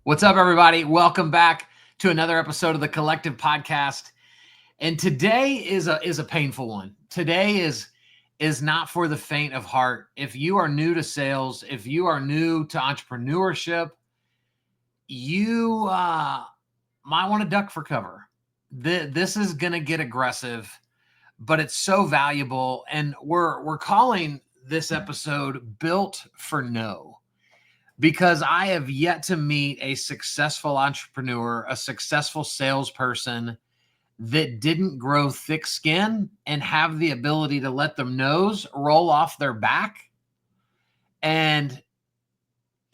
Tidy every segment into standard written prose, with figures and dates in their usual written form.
What's up, everybody? Welcome back to another episode of the Collective Podcast. And today is a painful one. Today is not for the faint of heart. If you are new to sales, if you are new to entrepreneurship, you might want to duck for cover. This is going to get aggressive, but it's so valuable. And we're calling this episode Built for No. Because I have yet to meet a successful entrepreneur, a successful salesperson that didn't grow thick skin and have the ability to let the no's roll off their back. And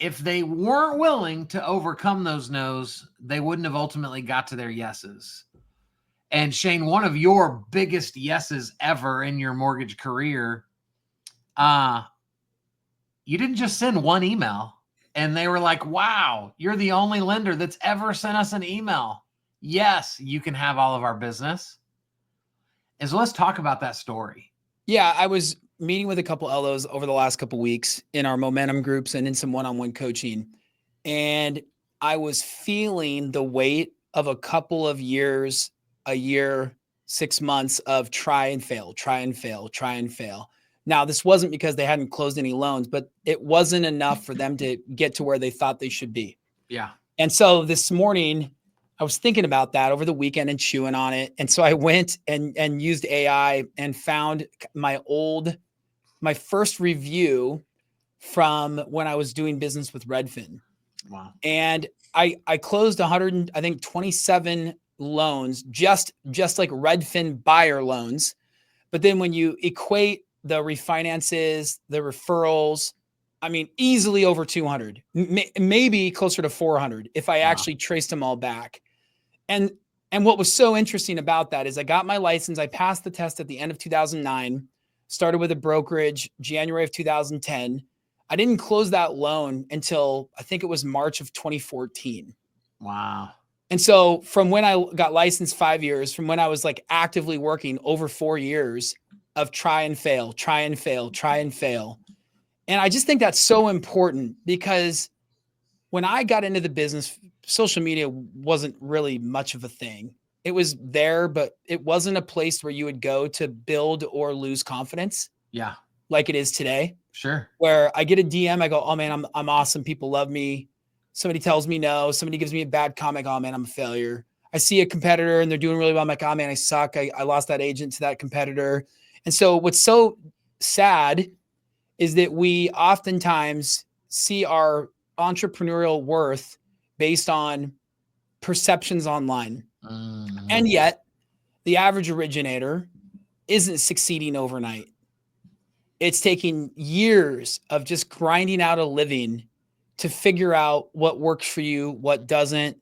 if they weren't willing to overcome those no's, they wouldn't have ultimately got to their yeses. And Shane, one of your biggest yeses ever in your mortgage career, you didn't just send one email. And they were like, wow, you're the only lender that's ever sent us an email. Yes, you can have all of our business. And so let's talk about that story. Yeah, I was meeting with a couple LOs over the last couple of weeks in our momentum groups and in some one-on-one coaching. And I was feeling the weight of a couple of years, a year, 6 months of try and fail, try and fail, try and fail. Now, this wasn't because they hadn't closed any loans, but it wasn't enough for them to get to where they thought they should be. Yeah. And so this morning, I was thinking about that over the weekend and chewing on it. And so I went and used AI and found my first review from when I was doing business with Redfin. Wow. And I closed 27 loans, just like Redfin buyer loans. But then when you equate the refinances, the referrals, I mean, easily over 200, maybe closer to 400 if I actually traced them all back. And what was so interesting about that is I got my license. I passed the test at the end of 2009, started with a brokerage, January of 2010. I didn't close that loan until I think it was March of 2014. Wow. And so from when I got licensed 5 years, from when I was like actively working over 4 years of try and fail, try and fail, try and fail. And I just think that's so important because when I got into the business, social media wasn't really much of a thing. It was there, but it wasn't a place where you would go to build or lose confidence. Yeah. Like it is today. Sure. Where I get a DM, I go, oh man, I'm awesome. People love me. Somebody tells me no. Somebody gives me a bad comment. Oh man, I'm a failure. I see a competitor and they're doing really well. I'm like, oh man, I suck. I lost that agent to that competitor. And so what's so sad is that we oftentimes see our entrepreneurial worth based on perceptions online. Mm-hmm. And yet the average originator isn't succeeding overnight. It's taking years of just grinding out a living to figure out what works for you, what doesn't.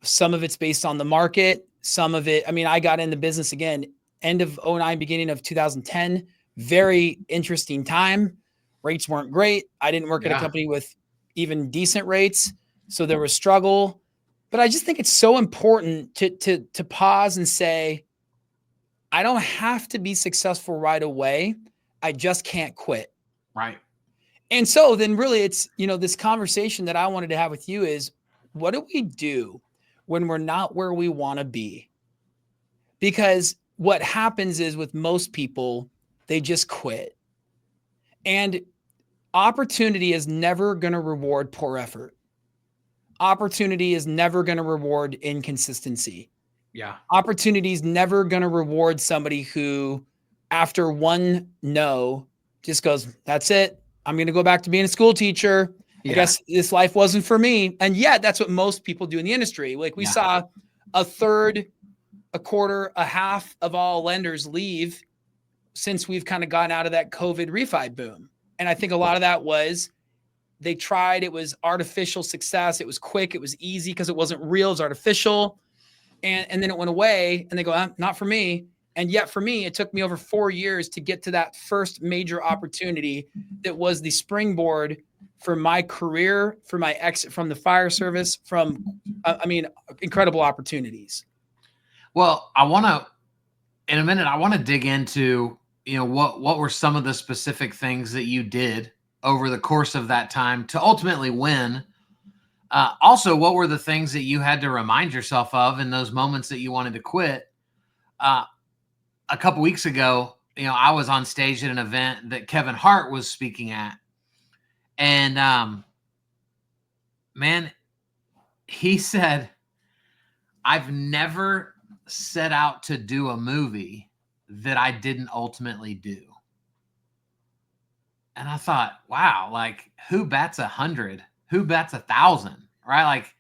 Some of it's based on the market. Some of it, I mean, I got in the business again, end of 2009, beginning of 2010, very interesting time. Rates weren't great. I didn't work at a company with even decent rates. So there was struggle, but I just think it's so important to pause and say, I don't have to be successful right away. I just can't quit. Right. And so then really it's, this conversation that I wanted to have with you is, what do we do when we're not where we want to be? Because what happens is with most people, they just quit. And opportunity is never going to reward poor effort. Opportunity is never going to reward inconsistency. Yeah. Opportunity is never going to reward somebody who, after one no, just goes, that's it. I'm going to go back to being a school teacher. I guess this life wasn't for me. And yet that's what most people do in the industry. Like we saw a third, a quarter, a half of all lenders leave since we've kind of gotten out of that COVID refi boom. And I think a lot of that was they tried, it was artificial success. It was quick. It was easy because it wasn't real. It was artificial. And then it went away and they go, not for me. And yet for me, it took me over 4 years to get to that first major opportunity that was the springboard for my career, for my exit from the fire service, incredible opportunities. Well, in a minute, I want to dig into, what were some of the specific things that you did over the course of that time to ultimately win Also, what were the things that you had to remind yourself of in those moments that you wanted to quit? A couple weeks ago, I was on stage at an event that Kevin Hart was speaking at. And man, he said, I've never set out to do a movie that I didn't ultimately do. And I thought, wow, like who bats 100? Who bats 1,000? Right? Like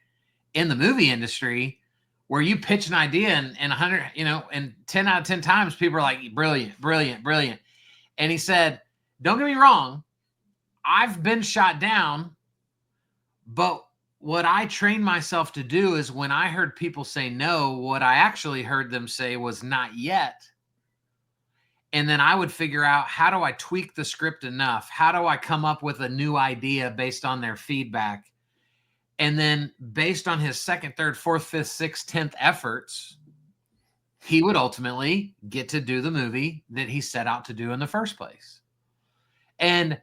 in the movie industry, where you pitch an idea and 100, and 10 out of 10 times people are like, brilliant, brilliant, brilliant. And he said, don't get me wrong, I've been shot down, but what I trained myself to do is when I heard people say no, what I actually heard them say was not yet. And then I would figure out, how do I tweak the script enough? How do I come up with a new idea based on their feedback? And then based on his second, third, fourth, fifth, sixth, 10th efforts, he would ultimately get to do the movie that he set out to do in the first place. And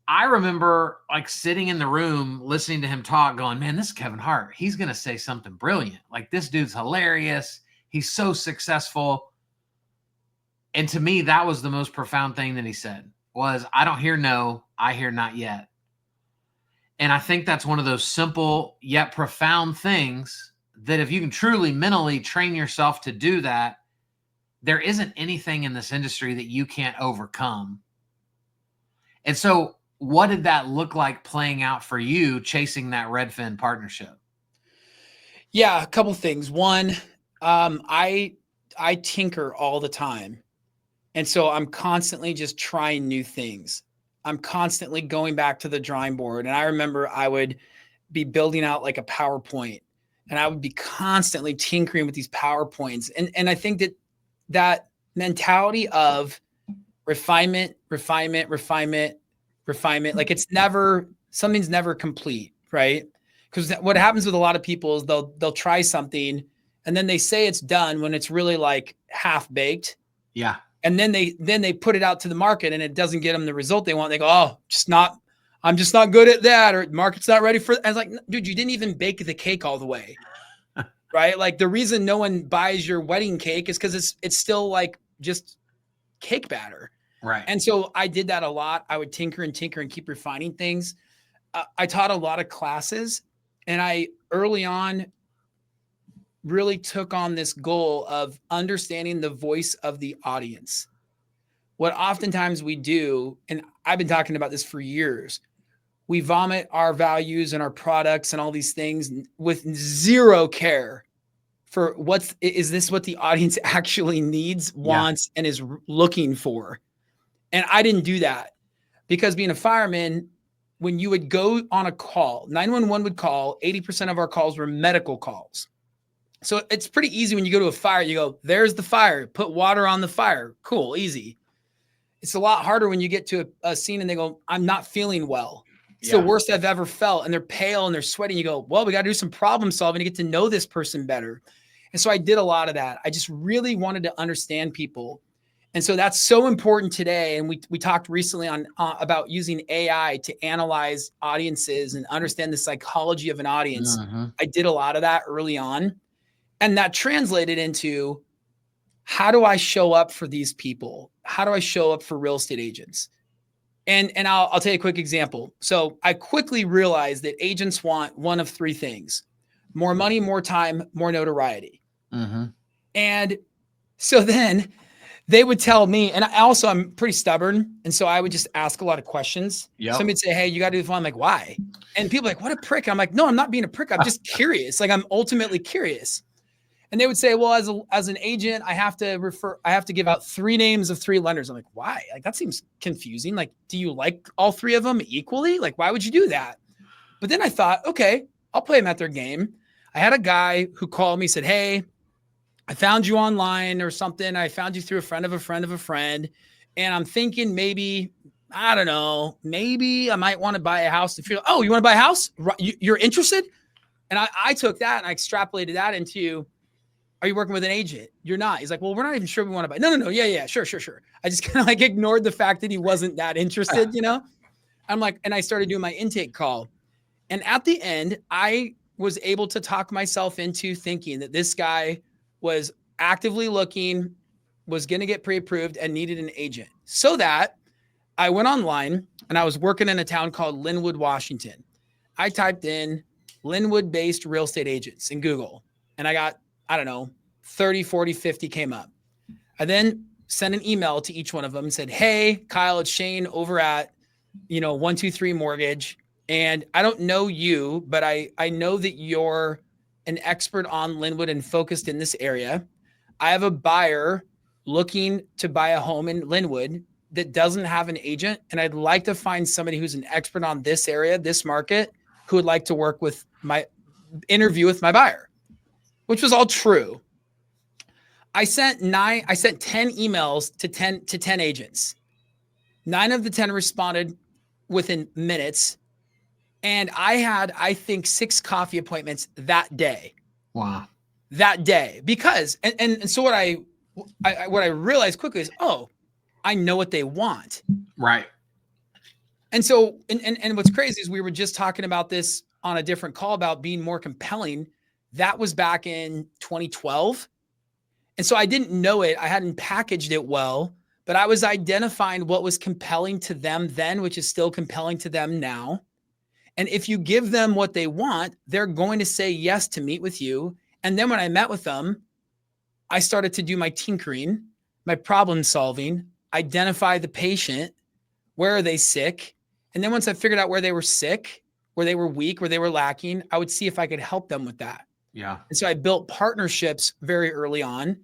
I remember like sitting in the room, listening to him talk, going, man, this is Kevin Hart. He's going to say something brilliant. Like, this dude's hilarious. He's so successful. And to me, that was the most profound thing that he said was, I don't hear no, I hear not yet. And I think that's one of those simple yet profound things that if you can truly mentally train yourself to do that, there isn't anything in this industry that you can't overcome. And so what did that look like playing out for you, chasing that Redfin partnership? Yeah, a couple things. One, I tinker all the time. And so I'm constantly just trying new things. I'm constantly going back to the drawing board. And I remember I would be building out like a PowerPoint, and I would be constantly tinkering with these PowerPoints. And I think that mentality of refinement, like something's never complete, right? Because what happens with a lot of people is they'll try something and then they say it's done when it's really like half baked. Yeah. And then they put it out to the market and it doesn't get them the result they want. They go, oh, I'm just not good at that, or market's not ready for it. I was like, dude, you didn't even bake the cake all the way. Right? Like the reason no one buys your wedding cake is because it's still like just cake batter. Right. And so I did that a lot. I would tinker and keep refining things. I taught a lot of classes, and I early on really took on this goal of understanding the voice of the audience. What oftentimes we do, and I've been talking about this for years, we vomit our values and our products and all these things with zero care for is this what the audience actually needs, wants, and is looking for. And I didn't do that, because being a fireman, when you would go on a call, 911 would call, 80% of our calls were medical calls. So it's pretty easy when you go to a fire, you go, there's the fire, put water on the fire. Cool, easy. It's a lot harder when you get to a scene and they go, I'm not feeling well. It's the worst I've ever felt. And they're pale and they're sweating. You go, well, we got to do some problem solving to get to know this person better. And so I did a lot of that. I just really wanted to understand people. And so that's so important today. And we talked recently on about using AI to analyze audiences and understand the psychology of an audience. Mm-hmm. I did a lot of that early on. And that translated into, how do I show up for these people? How do I show up for real estate agents? And I'll tell you a quick example. So I quickly realized that agents want one of three things: more money, more time, more notoriety. Mm-hmm. And so then they would tell me, and I'm pretty stubborn. And so I would just ask a lot of questions. Yep. Somebody'd say, hey, you got to do the phone. I'm like, why? And people are like, what a prick. I'm like, no, I'm not being a prick. I'm just curious. Like, I'm ultimately curious. And they would say, well, as an agent, I have to give out 3 names of 3 lenders. I'm like, why? Like, that seems confusing. Like, do you like all 3 of them equally? Like, why would you do that? But then I thought, okay, I'll play them at their game. I had a guy who called me, said, hey, I found you online or something. I found you through a friend of a friend of a friend. And I'm thinking maybe, I don't know, maybe I might want to buy a house. You want to buy a house? You're interested? And I took that and I extrapolated that into, are you working with an agent? You're not. He's like, well, we're not even sure we want to buy. No. Yeah. Sure. I just kind of like ignored the fact that he wasn't that interested, I'm like, and I started doing my intake call. And at the end, I was able to talk myself into thinking that this guy was actively looking, was going to get pre-approved and needed an agent. So that I went online and I was working in a town called Linwood, Washington. I typed in Linwood-based real estate agents in Google and I got, I don't know, 30, 40, 50 came up. I then sent an email to each one of them and said, hey, Kyle, it's Shane over at, 123 Mortgage. And I don't know you, but I know that you're an expert on Linwood and focused in this area. I have a buyer looking to buy a home in Linwood that doesn't have an agent. And I'd like to find somebody who's an expert on this area, this market, who would like to work with my interview with my buyer, which was all true. I sent 10 emails to 10 agents. 9 of the 10 responded within minutes. And I had, I think, 6 coffee appointments that day. Wow. That day. Because, and so what I realized quickly is, I know what they want. Right. And so, and what's crazy is we were just talking about this on a different call about being more compelling. That was back in 2012. And so I didn't know it. I hadn't packaged it well, but I was identifying what was compelling to them then, which is still compelling to them now. And if you give them what they want, they're going to say yes to meet with you. And then when I met with them, I started to do my tinkering, my problem solving, identify the patient. Where are they sick? And then once I figured out where they were sick, where they were weak, where they were lacking, I would see if I could help them with that. Yeah. And so I built partnerships very early on,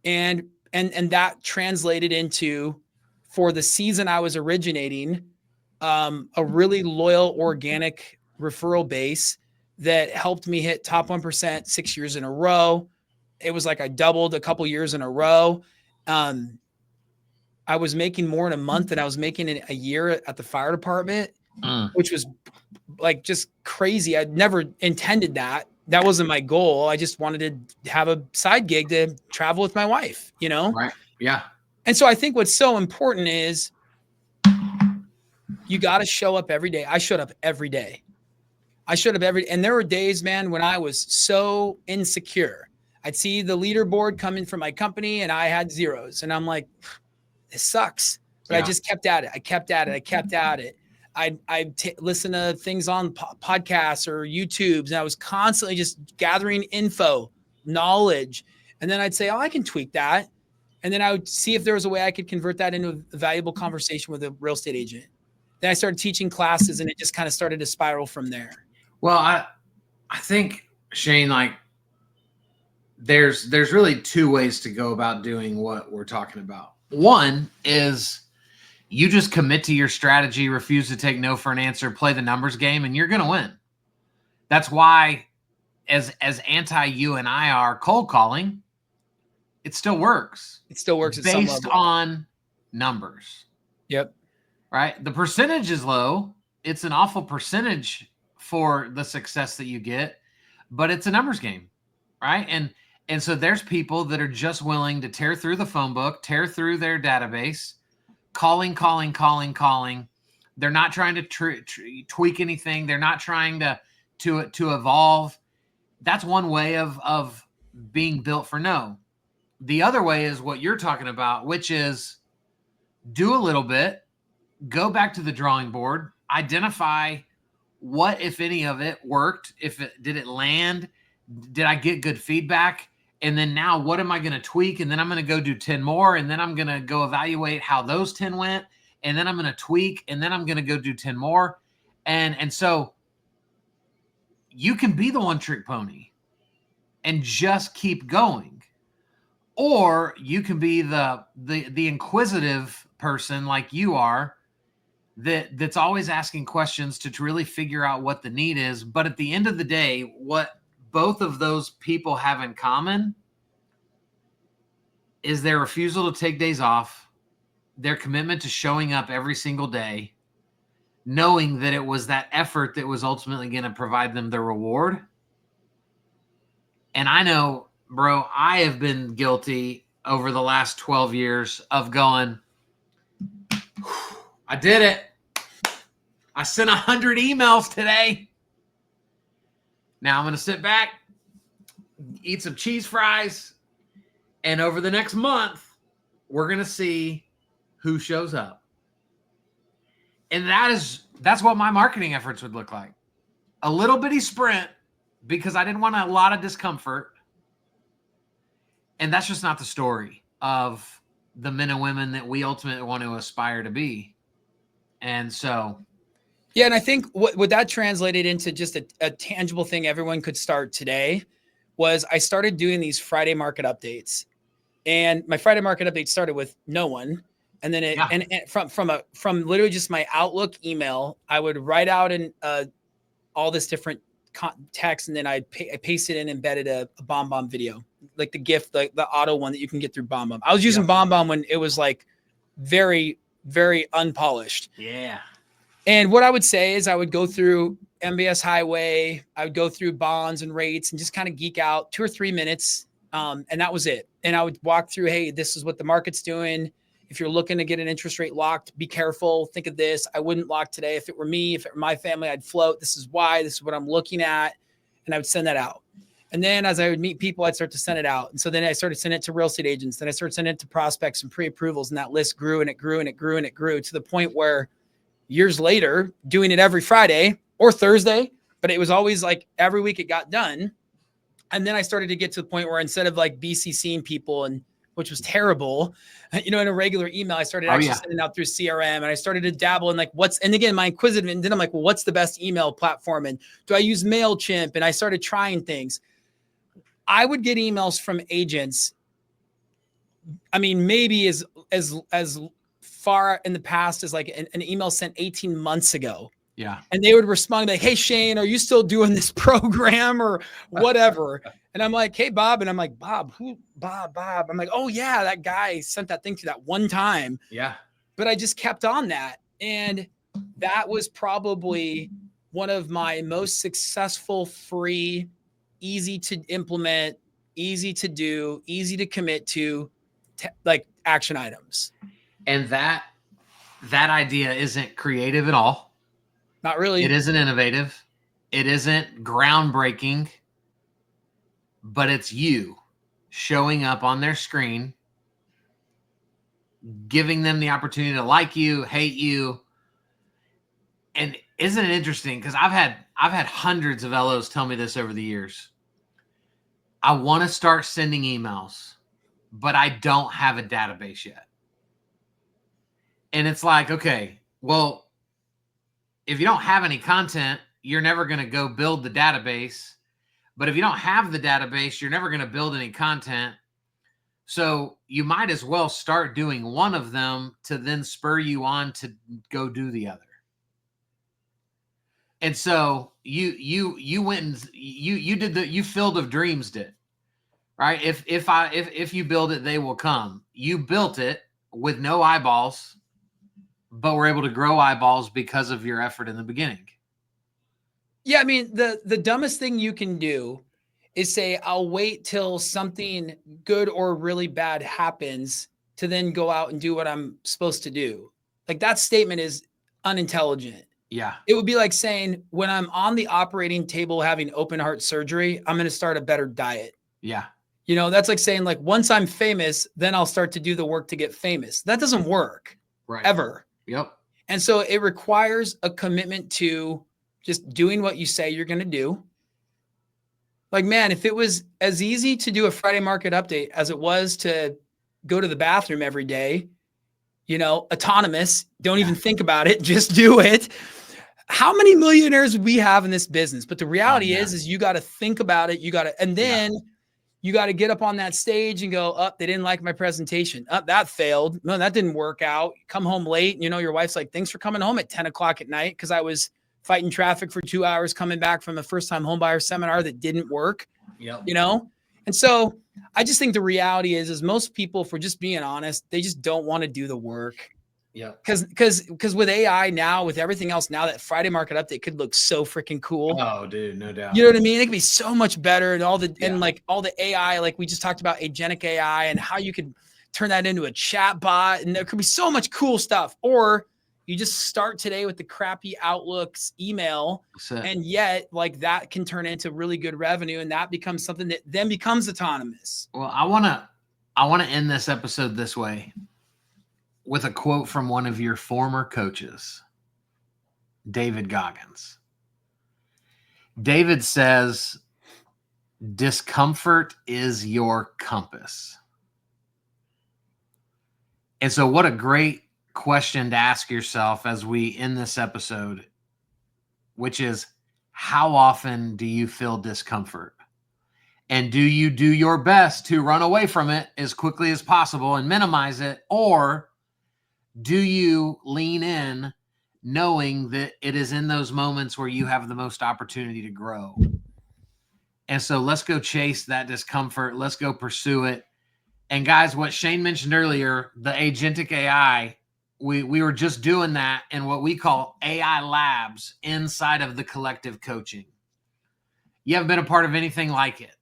and that translated into, for the season I was originating, a really loyal organic referral base that helped me hit top 1% 6 years in a row. It was like I doubled a couple years in a row. I was making more in a month than I was making in a year at the fire department, which was like just crazy. I'd never intended that. That wasn't my goal. I just wanted to have a side gig to travel with my wife, Right. Yeah. And so I think what's so important is you got to show up every day. I showed up every day. And there were days, man, when I was so insecure. I'd see the leaderboard coming from my company and I had zeros. And I'm like, this sucks. But yeah. I just kept at it. I kept at it. I'd listen to things on podcasts or YouTubes, and I was constantly just gathering info, knowledge. And then I'd say, I can tweak that. And then I would see if there was a way I could convert that into a valuable conversation with a real estate agent. Then I started teaching classes, and it just kind of started to spiral from there. Well, I think, Shane, like there's really 2 ways to go about doing what we're talking about. One is you just commit to your strategy, refuse to take no for an answer, play the numbers game, and you're going to win. That's why, as anti you and I are cold calling, it still works. It still works based on numbers. Yep. Right. The percentage is low. It's an awful percentage for the success that you get, but it's a numbers game. Right. And so there's people that are just willing to tear through the phone book, tear through their database, calling. They're not trying to tweak anything. They're not trying to evolve. That's one way of being built for no. The other way is what you're talking about, which is do a little bit, go back to the drawing board, identify what, if any of it worked. Did it land? Did I get good feedback? And then now what am I going to tweak? And then I'm going to go do 10 more. And then I'm going to go evaluate how those 10 went. And then I'm going to tweak. And then I'm going to go do 10 more. And so you can be the one trick pony and just keep going. Or you can be the inquisitive person like you are that's always asking questions to really figure out what the need is. But at the end of the day, what both of those people have in common is their refusal to take days off, their commitment to showing up every single day, knowing that it was that effort that was ultimately going to provide them the reward. And I know, bro, I have been guilty over the last 12 years of going, I did it. I sent 100 emails today. Now I'm going to sit back, eat some cheese fries, and over the next month, we're going to see who shows up. And that's what my marketing efforts would look like. A little bitty sprint, because I didn't want a lot of discomfort. And that's just not the story of the men and women that we ultimately want to aspire to be. And so, yeah, and I think what that translated into just a tangible thing everyone could start today was I started doing these Friday market updates. And my Friday market update started with no one. And then and from literally just my Outlook email, I would write out in all this different text, and then I pasted and embedded a BombBomb video, like the GIF, like the auto one that you can get through BombBomb. I was using BombBomb when it was like very, very unpolished. Yeah. And what I would say is I would go through MBS Highway, I would go through bonds and rates and just kind of geek out 2 or 3 minutes. And that was it. And I would walk through, hey, this is what the market's doing. If you're looking to get an interest rate locked, be careful. Think of this. I wouldn't lock today. If it were me, if it were my family, I'd float. This is why. This is what I'm looking at. And I would send that out. And then as I would meet people, I'd start to send it out. And so then I started sending it to real estate agents. Then I started sending it to prospects and pre-approvals. And that list grew and it grew and it grew and it grew to the point where years later, doing it every Friday or Thursday, but it was always like every week it got done. And then I started to get to the point where instead of like BCCing people, and which was terrible, in a regular email, I started actually sending out through CRM, and I started to dabble in like and again, my inquisitive, and then I'm like, well, what's the best email platform? And do I use MailChimp? And I started trying things. I would get emails from agents. I mean, maybe as far in the past as like an email sent 18 months ago. Yeah. And they would respond like, hey, Shane, are you still doing this program or whatever? And I'm like, hey, Bob. And I'm like, Bob, who? Bob. I'm like, oh, yeah, that guy sent that thing to that one time. Yeah. But I just kept on that. And that was probably one of my most successful, free, easy to implement, easy to do, easy to commit to, like action items. And that idea isn't creative at all. Not really. It isn't innovative. It isn't groundbreaking, but it's you showing up on their screen, giving them the opportunity to like you, hate you. And isn't it interesting? Because I've had hundreds of LOs tell me this over the years. I want to start sending emails, but I don't have a database yet. And it's like, okay, well, if you don't have any content, you're never going to go build the database. But if you don't have the database, you're never going to build any content. So you might as well start doing one of them to then spur you on to go do the other. And so you went and you did you Field of Dreams did, right? If you build it, they will come. You built it with no eyeballs, but we're able to grow eyeballs because of your effort in the beginning. Yeah, I mean, the dumbest thing you can do is say, I'll wait till something good or really bad happens to then go out and do what I'm supposed to do. Like that statement is unintelligent. Yeah. It would be like saying, when I'm on the operating table having open heart surgery, I'm going to start a better diet. Yeah. That's like saying like, once I'm famous, then I'll start to do the work to get famous. That doesn't work. Right. Ever. Yep. And so it requires a commitment to just doing what you say you're going to do. Like, man, if it was as easy to do a Friday market update as it was to go to the bathroom every day, autonomous, don't even think about it, just do it. How many millionaires would we have in this business? But the reality is you got to think about it. And then you got to get up on that stage and go, they didn't like my presentation. That failed. No, that didn't work out. Come home late. Your wife's like, thanks for coming home at 10 o'clock at night. Cause I was fighting traffic for 2 hours coming back from a first-time homebuyer seminar that didn't work. Yep. And so I just think the reality is most people, for just being honest, they just don't want to do the work. Yeah. Because with AI now, with everything else now, that Friday market update could look so freaking cool. Oh, dude, no doubt. You know what I mean? It could be so much better, and all the AI, like we just talked about agentic AI and how you could turn that into a chat bot, and there could be so much cool stuff. Or You just start today with the crappy Outlook's email, That's it. and yet like that can turn into really good revenue, and that becomes something that then becomes autonomous. Well, I want to end this episode this way with a quote from one of your former coaches, David Goggins. David says, discomfort is your compass. And so what a great question to ask yourself as we end this episode, which is, how often do you feel discomfort? And do you do your best to run away from it as quickly as possible and minimize it? Or do you lean in knowing that it is in those moments where you have the most opportunity to grow? And so let's go chase that discomfort. Let's go pursue it. And guys, what Shane mentioned earlier, the agentic AI, we were just doing that in what we call AI labs inside of the collective coaching. You haven't been a part of anything like it,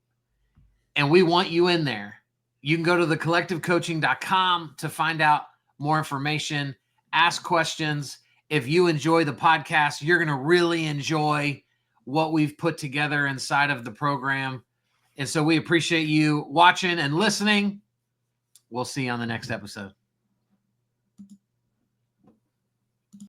and we want you in there. You can go to thecollectivecoaching.com to find out more information, ask questions. If you enjoy the podcast, you're going to really enjoy what we've put together inside of the program. And so we appreciate you watching and listening. We'll see you on the next episode.